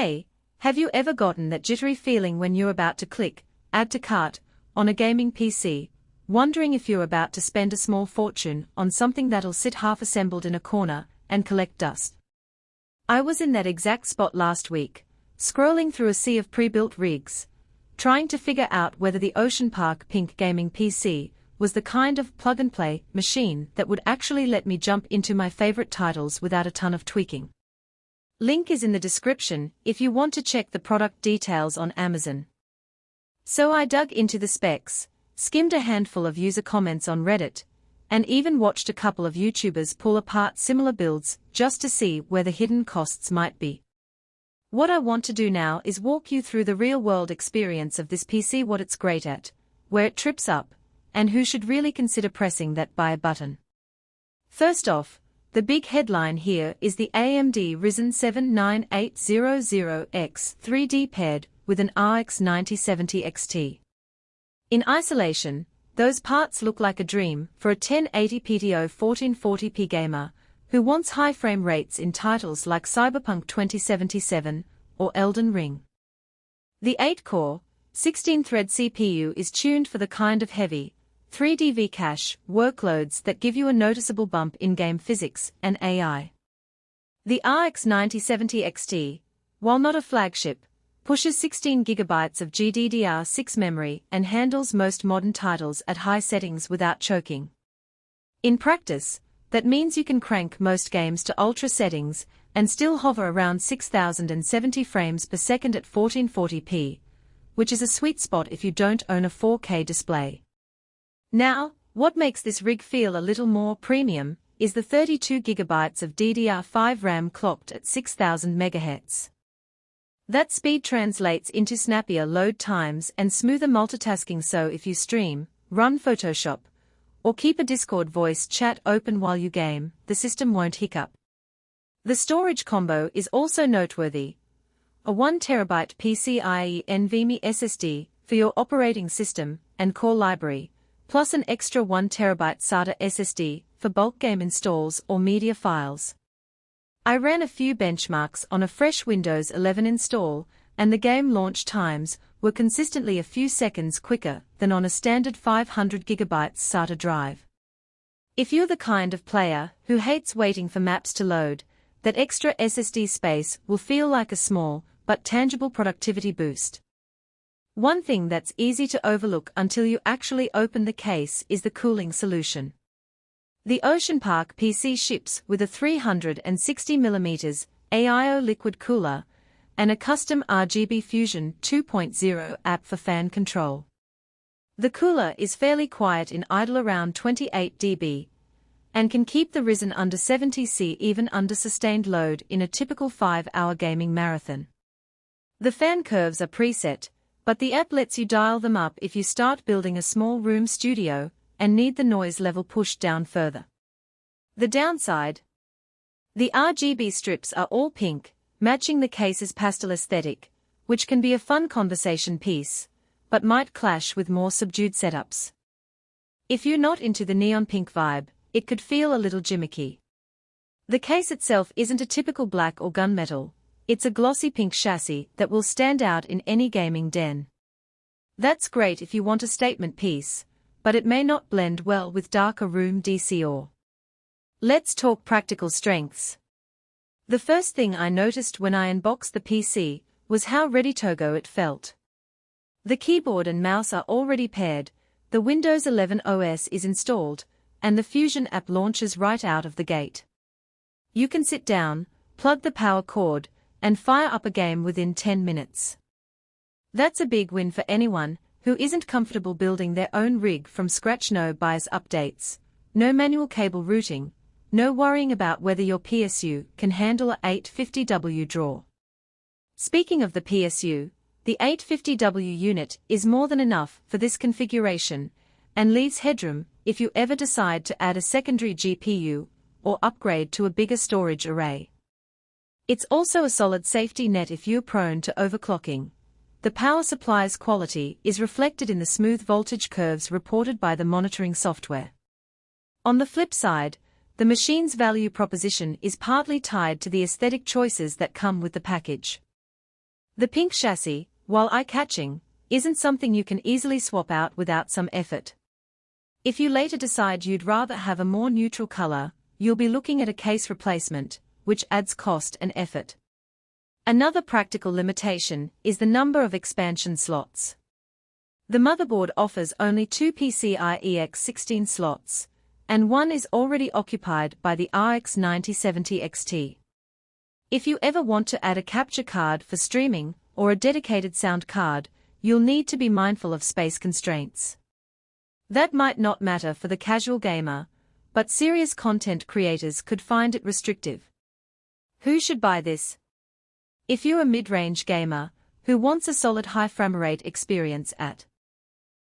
Hey, have you ever gotten that jittery feeling when you're about to click Add to Cart on a gaming PC, wondering if you're about to spend a small fortune on something that'll sit half-assembled in a corner and collect dust? I was in that exact spot last week, scrolling through a sea of pre-built rigs, trying to figure out whether the Ocean Park Pink gaming PC was the kind of plug-and-play machine that would actually let me jump into my favorite titles without a ton of tweaking. Link is in the description if you want to check the product details on Amazon. So I dug into the specs, skimmed a handful of user comments on Reddit, and even watched a couple of YouTubers pull apart similar builds just to see where the hidden costs might be. What I want to do now is walk you through the real-world experience of this PC, what it's great at, where it trips up, and who should really consider pressing that buy button. First off, the big headline here is the AMD Ryzen 7 9800X 3D paired with an RX 9070 XT. In isolation, those parts look like a dream for a 1080p to 1440p gamer who wants high frame rates in titles like Cyberpunk 2077 or Elden Ring. The 8-core, 16-thread CPU is tuned for the kind of heavy, 3D V-cache workloads that give you a noticeable bump in game physics and AI. The RX 9070 XT, while not a flagship, pushes 16 GB of GDDR6 memory and handles most modern titles at high settings without choking. In practice, that means you can crank most games to ultra settings and still hover around 6070 frames per second at 1440p, which is a sweet spot if you don't own a 4K display. Now, what makes this rig feel a little more premium is the 32 GB of DDR5 RAM clocked at 6000 MHz. That speed translates into snappier load times and smoother multitasking, so if you stream, run Photoshop, or keep a Discord voice chat open while you game, the system won't hiccup. The storage combo is also noteworthy. A 1TB PCIe NVMe SSD for your operating system and core library, plus an extra 1TB SATA SSD for bulk game installs or media files. I ran a few benchmarks on a fresh Windows 11 install, and the game launch times were consistently a few seconds quicker than on a standard 500GB SATA drive. If you're the kind of player who hates waiting for maps to load, that extra SSD space will feel like a small but tangible productivity boost. One thing that's easy to overlook until you actually open the case is the cooling solution. The Ocean Park PC ships with a 360mm AIO liquid cooler and a custom RGB Fusion 2.0 app for fan control. The cooler is fairly quiet in idle around 28 dB and can keep the Ryzen under 70°C even under sustained load in a typical 5-hour gaming marathon. The fan curves are preset, but the app lets you dial them up if you start building a small room studio and need the noise level pushed down further. The downside? The RGB strips are all pink, matching the case's pastel aesthetic, which can be a fun conversation piece, but might clash with more subdued setups. If you're not into the neon pink vibe, it could feel a little gimmicky. The case itself isn't a typical black or gunmetal, it's a glossy pink chassis that will stand out in any gaming den. That's great if you want a statement piece, but it may not blend well with darker room decor. Let's talk practical strengths. The first thing I noticed when I unboxed the PC was how ready to go it felt. The keyboard and mouse are already paired, the Windows 11 OS is installed, and the Fusion app launches right out of the gate. You can sit down, plug the power cord, and fire up a game within 10 minutes. That's a big win for anyone who isn't comfortable building their own rig from scratch. No BIOS updates, no manual cable routing, no worrying about whether your PSU can handle a 850W draw. Speaking of the PSU, the 850W unit is more than enough for this configuration and leaves headroom if you ever decide to add a secondary GPU or upgrade to a bigger storage array. It's also a solid safety net if you're prone to overclocking. The power supply's quality is reflected in the smooth voltage curves reported by the monitoring software. On the flip side, the machine's value proposition is partly tied to the aesthetic choices that come with the package. The pink chassis, while eye-catching, isn't something you can easily swap out without some effort. If you later decide you'd rather have a more neutral color, you'll be looking at a case replacement, which adds cost and effort. Another practical limitation is the number of expansion slots. The motherboard offers only 2 PCIe 16 slots, and one is already occupied by the RX 9070 XT. If you ever want to add a capture card for streaming or a dedicated sound card, you'll need to be mindful of space constraints. That might not matter for the casual gamer, but serious content creators could find it restrictive. Who should buy this? If you're a mid-range gamer who wants a solid high frame rate experience at